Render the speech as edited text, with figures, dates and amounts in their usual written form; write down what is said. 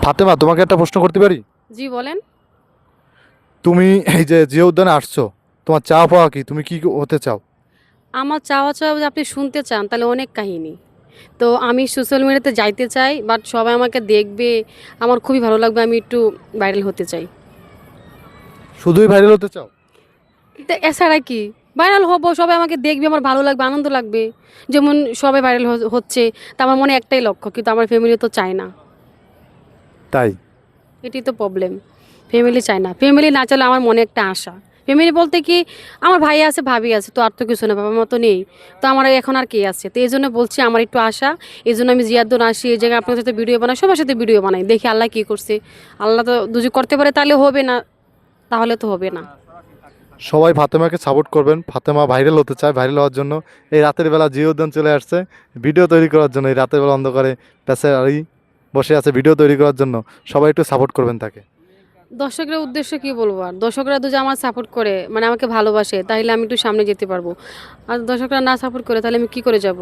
ফাতেমা, তোমাকে একটা প্রশ্ন করতে পারি? জি বলেন। তুমি এই যে জিয়া উদ্যানে আসছো, তোমার চাওয়া পাওয়া কি? তুমি কি হতে চাও? আমার চাওয়া চাওয়া যদি আপনি শুনতে চান তাহলে অনেক কাহিনী। তো আমি সোশ্যাল মিডিয়াতে যাইতে চাই, বাট সবাই আমাকে দেখবে, আমার খুবই ভালো লাগবে, আমি একটু ভাইরাল হতে চাই। শুধুই ভাইরাল হতে চাও? তো এছাড়া কি, ভাইরাল হব, সবাই আমাকে দেখবে, আমার ভালো লাগবে, আনন্দ লাগবে। যেমন সবাই ভাইরাল হচ্ছে, তা আমার মনে একটাই লক্ষ্য, কিন্তু আমার ফ্যামিলি তো চায় না। তাই? এটাই তো প্রবলেম। ফ্যামিলি চায় না, ফ্যামিলি না চাইলে আমার মনে একটা আশা। ফ্যামিলি বলতে কি, আমার ভাই আছে, ভাবি আছে, তো আর তো কিছু না, বাবা মা তো নেই। তো আমার এখন আর কে আছে, তো এই জন্য বলছি আমার একটু আশা। এই জন্য আমি জিয়াদ্দন আসি, এই জায়গায় আপনার সাথে ভিডিও বানাই, সবার সাথে ভিডিও বানাই, দেখি আল্লাহ কী করছে। আল্লাহ তো যদি করতে পারে তাহলে হবে, না তাহলে তো হবে না। সবাই ফাতেমাকে সাপোর্ট করবেন। ফাতেমা ভাইরাল হতে চায়, ভাইরাল হওয়ার জন্য এই রাতের বেলা জিয়া উদ্যান চলে আসছে ভিডিও তৈরি করার জন্য। এই রাতের বেলা অন্ধকারে প্যাসেরারি বসে আছে ভিডিও তৈরি করার জন্য। সবাই একটু সাপোর্ট করবেন তাকে। দর্শকরা উদ্দেশ্য কি বলবো, আর দর্শকরা যদি আমার সাপোর্ট করে, মানে আমাকে ভালোবাসে, তাহলে আমি একটু সামনে যেতে পারবো। আর দর্শকরা না সাপোর্ট করে তাহলে আমি কি করে যাব?